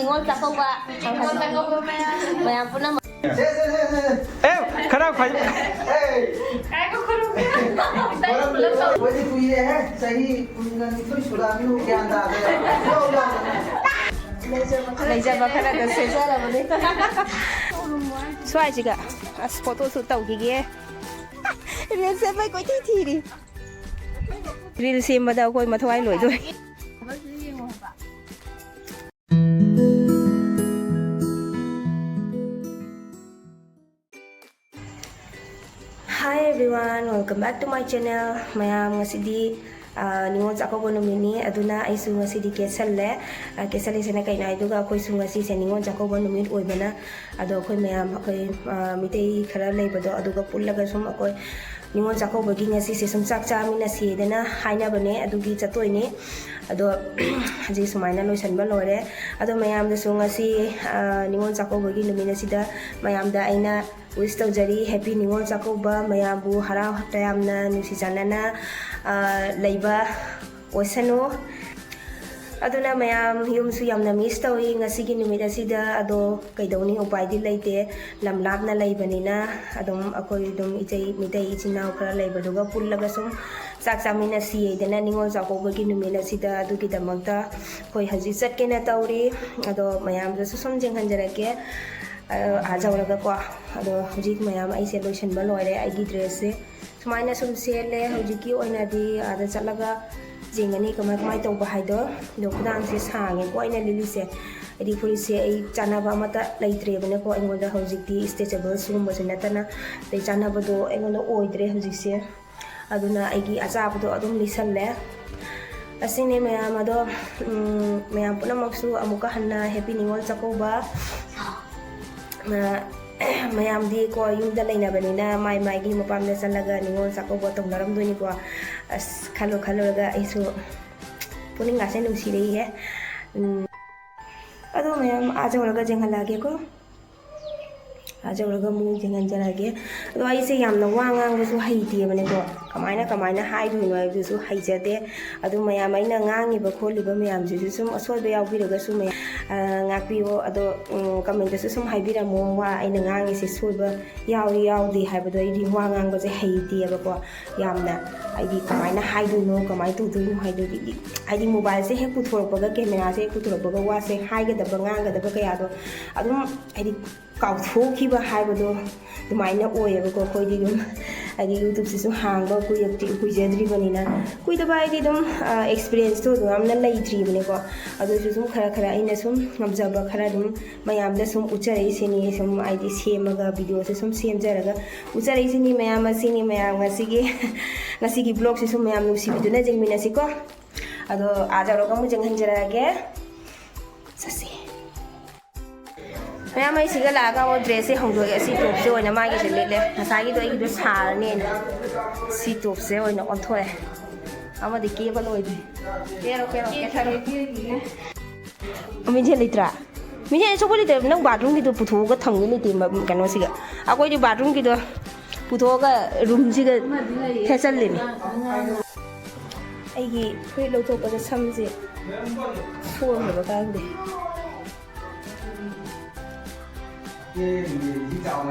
ꯅꯤꯉꯣꯜ ꯆꯥꯛꯀꯧꯕ ꯃꯌꯥꯝ ꯄꯨꯝꯅꯃꯛ खराब खाई ꯂꯩꯖꯕ ꯈꯔꯗ ꯁꯦꯠꯆꯔꯕꯅꯤ ꯁ꯭ꯋꯥꯏꯁꯤꯒ ꯑꯁ ꯐꯣꯇꯣ ꯁꯨꯠ ꯇꯧꯈꯤꯒꯦ ꯔꯤꯜ ꯁꯦꯝꯕꯩ ꯀꯣꯏꯊꯤ ꯊꯤꯔꯤ ꯔꯤꯜ ꯁꯦꯝꯕꯗ ꯑꯩꯈꯣꯏ ꯃꯊꯋꯥꯏ ꯂꯣꯏꯗꯣꯏ Hi everyone, welcome back to my channel. Mayam ngasidi ningon chakauba numini aduna aisu ngasidi kesalle kesali sena kaina iduga akoi su ngasi se ningon chakauba numit oibana ado akoi mayam akoi mitei khara leibado aduga pullaga sum akoi ningon chakauba gi ngasi se sum chak chamina siedana haina bane adugi chatoini ado ji sumaina loisanba lore ado mayam da su ngasi ningon chakauba gi numina sida mayam da aina wish tawjari happy ningon chakauba mayam bu harau tayamna nusi janana leiba oisano aduna mayam yumsu yamna miss tawi ngasigi numit asida ado kaidawni upaidi leite lamlapna leibanina adum akoi dum itei mitei ichinaw khara leibaduga pullaga sum chak chamina siedana ningon chakauba gi numit asida adugi damakta koi haji chatkena tawri ado mayam da sum jenghanjarake आजावरगा को अदो हुजिक मयाम आइसे लोइसनबा लोइरे आइगी dress से सुमाइना सुम सेले हुजिकी ओइनादी आदा चलगा जेंगनी कमाय कमाय तौबा हाइदो दो खुदांग से सांगे को ओइना लिलिसे एदी फुरिसे आई चानाबा मता लैत्रे बने को एंगोदा हुजिकी स्ट्रेचेबल सुगुम बसे नतना दे चानाबदो एंगोदा ओइद्रे हुजिसे अदुना आइगी आचाबदो अदुम लिसनले असिने मयाम अदो मयाम पुनमक्सु अमुका हन्ना happy Ningol Chakouba mayamdi ko yumda laina banina mai mai gi mapamna chalaga ningon chakauba tongnaram doini ko as khalo khalo ga aisu puning ase nungsi rei he ado mayam ajawraga jenghalage ko ajawraga mu jenghanjarage ado aise yamna wangang su haiti bane ko kamaina haidu no su haijade ado mayam aina ngangi ba kholi ba mayam ju sum asoi ba yawi raga su mayam ngakpiyo ado comment da sum haibira mo wa aina ngangi se soiba yawi haibado idi wangang ba je haiti ba ko yamna aidi kamaina haidu no kamai tu tu haidu di aidi mobile se he puthorpa ga camera se puthorpa ga wa se haiga da ba nganga da ba kaya do adum aidi kauthokiba haibado dumaina oye ko khoi di dum adi youtube se su hangba ku yakti ku jedri banina ku da bai di dum experience to dum amna laitri bane ko adu su sum khara aina sum ngamjaba khara dum mayam da sum ucharei sini sum id semaga video se sum semjaraga ucharei sini mayam asini mayam ngasigi blog se sum mayam nusi video na jengmina si ko ado ajaro ka mu jenghanjarage sasi mayam ai siga laga o dress se hongdo si top se oina ma gi se lele nasagi do ai do sar ne si top se oina on thoe ama de ke ba loi kero ke tharo mi je litra mi je so boli de nang bathroom gi do putho ga thang ni ti kano siga akoi di bathroom gi do putho ga room siga thesal le ni ai gi phoi lo to ka sam je so me ba ka de Lấy tao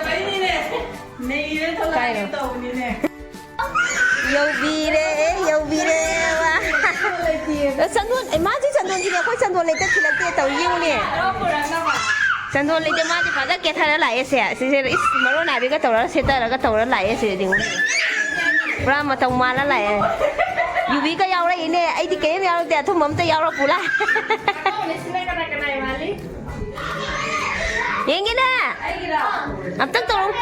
bấy đi nè, này nó thôi là cái tàu đi nè. Dâu bì đấy mà. Sân thôn, em má chứ sân thôn gì nè, khối sân thôn lấy tất thì là kia tàu yêu nè. Sân thôn lấy tất má chứ phải rất kia thay lại sẽ mà lúc nào đi cái tàu đó sẽ tới là cái tàu đó lại sẽ đi. Ra mà tàu mà nó lại. Dù vì cái dâu đấy nè, ấy thì cái dâu thì thùng mắm tay dâu là phụ lại. Yang gina. Am tak tolong.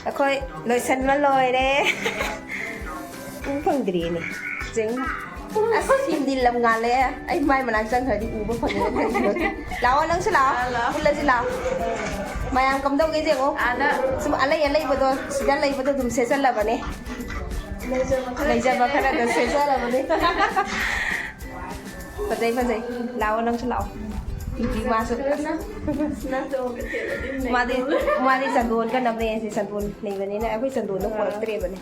Akoi loisan ma loi de. Phang dri ni. Jeng. Asim din lam ngal le. Ai mai mà sang thời đi u ba phang ni. Lao nang sa lao. Pula si lao. Mai am kam dau ke je ko. Ada. Sum alai bodo. Sidan lai bodo dum se sal la bane. Lai ba khara da se sal la bane. Padai. Lao nang sa lao. Hindi masuk madi sandun kan namanya si sandun nih bani na aku sandun no kuat tre bani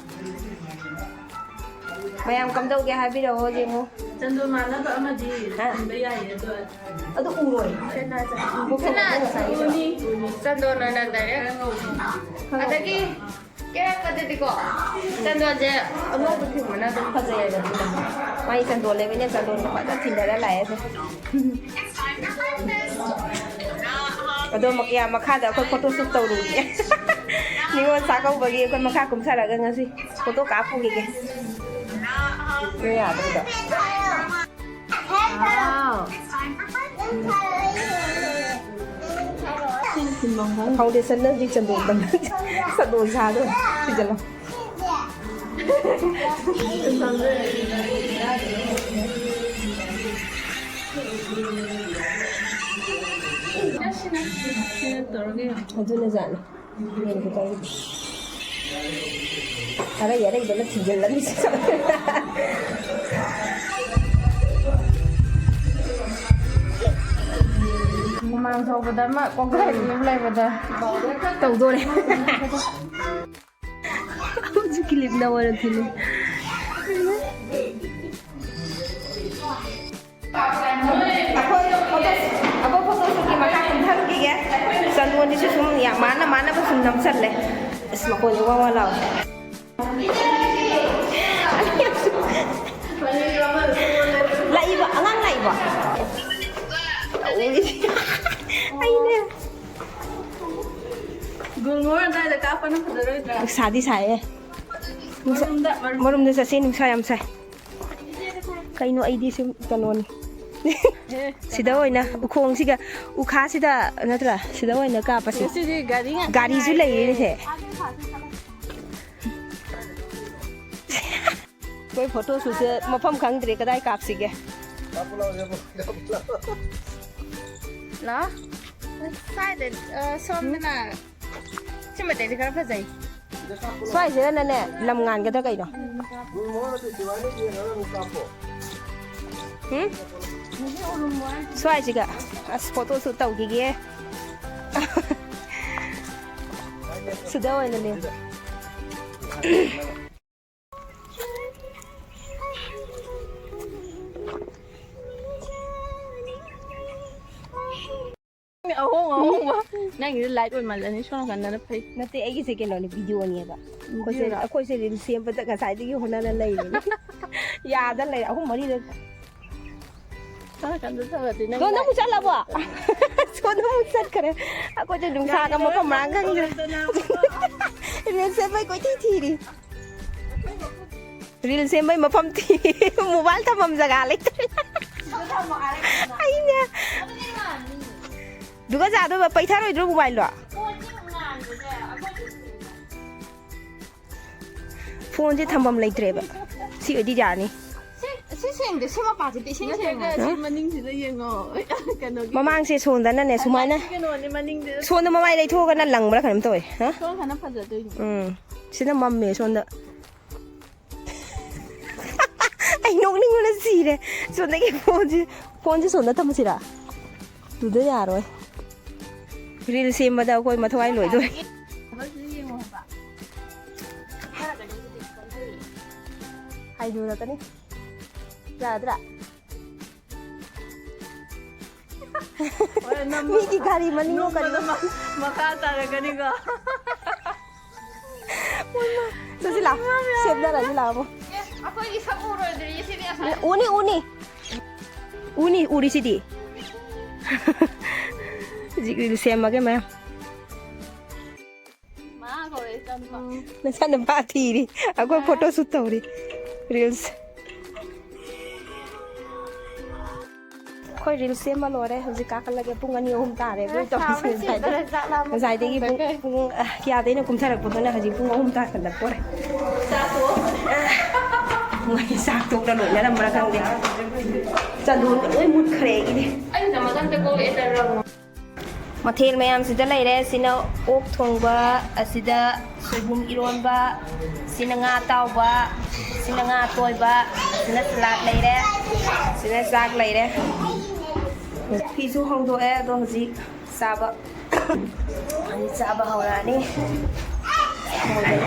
mayam kam dau ke habi ro je mo จันโดมาแล้วก็เอามาดีไม่ใหญ่เลยตัว ಅದು ಊರೋಯ್ ಚಂದೋನ ನಂದರೆ ಅದಕ್ಕೆ ಕೇಳಕತ್ತಿಕೋ ಚಂದೋಜೆ ಅಮೋಗ ತಿಮ್ಮನ ಅದು ಫಜಯದ ಮೈ ಸಂದೋಲೆ ವೆನೆ ಸಂದೋಲ ಫದ ತಿಂದರ ಲಾಯಸ ಅದು ಮಕ್ಯಾ ಮಖಾದ ಅಖೋy photo shoot ತೌರುಗಿ ನೀವು ಸಾಕೌ ಬಗಿ ಅಖೋy ಮಖಾ ಕುಂಸರಗ ngasi photo ಕಾಪುಗಿ ಗೆ 네 아들이다 파운데이션 는 지금 좀 ಬಂದ ಸದೋ ಸಾದು ಇದಲ್ಲ ಅದನ್ನ ಜಾನ ಏನು ಗೊತ್ತಾಗಿತ್ತು ಅರೆ ಯಾರೇ ಇದೆಲ್ಲ ಸಿಗಲ್ಲ mang thâu vào đó mà con cái này lại vào đó tàu rồi này chứ clip đâu rồi thì apa foto suki maka kuntar giga sanduan di susun ya mana pun sundam sarle semakin wawa lau laiba angang laiba Ayun Gulmor na da ka pa na padaroy da. Sadi saya. Marum da sa sin sayam say. Kaino ID sim kanon. Sida oy na ukhong siga ukha sida natra sida oy na ka pa si. Gari ju lai ni the. Koi photo su se mafam khang dre kadai kap sige. nó sai để xôm thế nào chứ mà để thì khá phải gì Xoay thế này nè 5.000 cái đó cây nào Xoay gì cả photo sự tàu kia kia sự đâu này nè Ahong ba? Nang light on man ni shon kan na pay. Nati ay kasi kino ni video niya ba. Ako sa rin siya pa ta sa idi yung na lay ni. Ya dan lay ako mari na. Sa kan sa ti na. Go na mo sala ba. So na mo sat kare. Ako ja dung sa ka mo ka mangang ni. Real se mai ko ti ti ri. Real se mai mapam ti. Mobile ta mam jaga lai. Ai na. 누가 자도 빠이타로 이러고 말로 폰지 탐범 레이트레바 시 어디 자니 sinh để xem mà bà thì sinh sinh mà ning thì là yên ngọ. Cái nó 마망세 손다네 수마나 cái nó ni mà ning thì 손도 마마이 레이 토가 난 랑브라 가는 또이 어? shon kan na pa da tôi. 시나 맘메 손다 아이 녹닝을 시래 손에게 폰지 손다 탐시라 두대 야로 Real sim mà đâu coi mà thôi lỗi rồi. Hay rồi tao đi. Ra ra. Miki kari mani mo kari. Makata ra ka ni ka. So sila. Save na ra sila mo. ako isang uro din yung siniasa Uni uri sidi. Real sim mà cái mà. Ma ko eh tan pa. Nasaan na ba tiri? Ako photo shoot tao ri. Reels. Khoi reels xem mà lo đấy, hôm cá lagi pung ani hôm ta đấy, tôi chọn xem sai đấy. Sai đấy cái pung kia đấy nó cũng thay được photo này, hôm pung hôm ta cần đặt đấy. Ngay sạc tục đã nổi ra mà không đấy. Chân luôn ơi mút khề cái đi. anh cảm ơn cô ấy đã rồi Mathil mayam sida leire sina ok thongba asida soibum ironba sina nga tawba sina nga toyba sina salad leire sina zak leire pisu hongdo e do hoji saba ani saba hawrani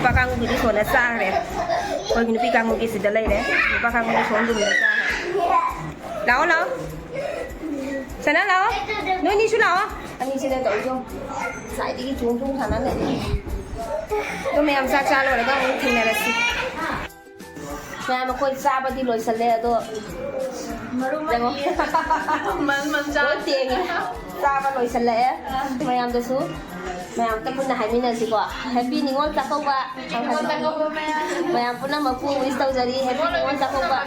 pakang budi sona sa re ko ni pikang mo sida leire pakang mo son dum da sa lão lão sao nó lão nói đi xuống lão anh đi xin đổi chung sai đi chung chung thằng này tôi mẹ em xa xa rồi đó thằng này là gì mẹ mà coi xa bao đi lối sân lệ đó Jangan Man Boleh tiang Sama lo isala Mayam tu su Mayam tak pun hai mina si ko Happy ningol tak ko ba Mayam pun nama pu istau jadi happy ningol tak ko ba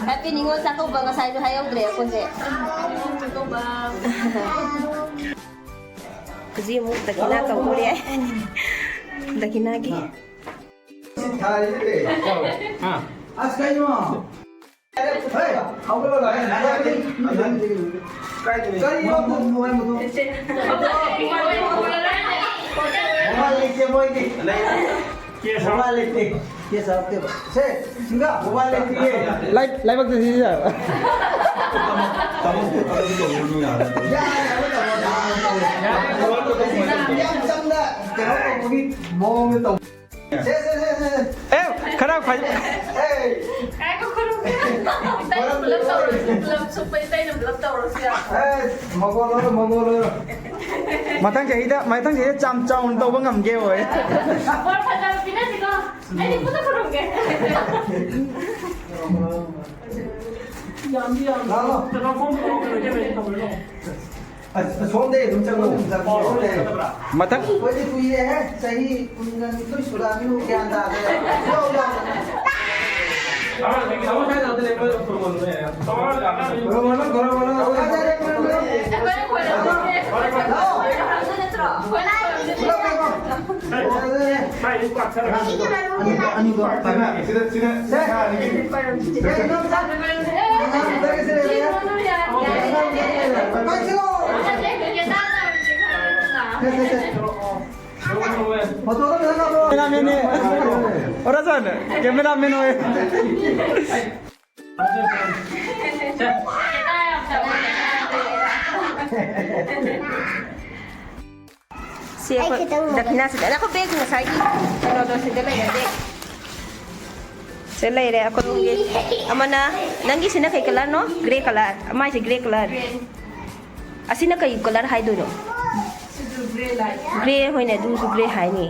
Happy ningol tak ko ba ngasai tu hayau dre ko se Kuzi mu takina kau ko dia Takina ki आज कहीं वहाँ hey how will I em khá phải Ai có con không biết Tay nó lấp đầu rồi Lấp xuống bên tay nó lấp đầu rồi kìa mà thằng chị đó mấy thằng chị chăm trong tôi vẫn ngầm kêu rồi Buat pada pindah sih kok Ini putar kurung ke xuống đây đúng chân mà thằng với cái quý ấy sấy tôi sửa lại cái cái anh ta đâu đâu cameraman Orasan cameraman hoy Siapa dakina sudah aku beg na sai ano do sila lay beg sila ire ako ngi amana nangi sina kay color no gray color amai si gray color asina kay color hai do no gray hoy na du su gray hai ni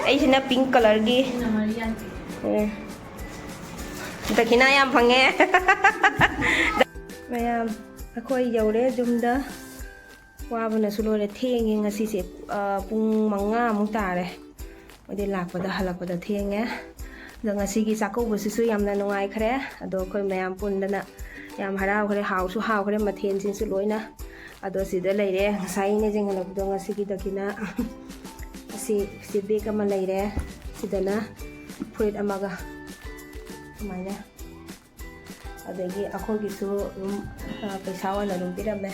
ai sina pink color gi dakina yam phange mayam akoi yaure jumda Wabana sulo le theng nga si se pung manga mung ta re ode lak pada halak pada theng ya da nga si gi sakau bu su yamna nungai khre ado khoi mayam pun dana yam harau khre hau su hau khre mathen sin su loina ado si da lai re sai ne jeng la do nga si gi dakina si be ka ma lai re si dana fruit amaga maina adagi akhoi gi su paisa wa na rum pirame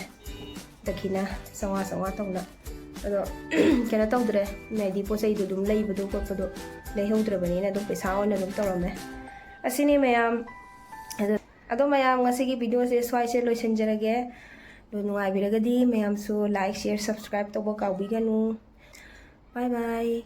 Dakina sawa tongna ado kena tawdre me di posai du dum lei budu ko podo lei hodre bani na dum pesa ona dum tawrame asini mayam ado mayam ngasi gi video se swai se loisan jarage do nuai biragadi mayam so like share subscribe to bo ka biganu bye bye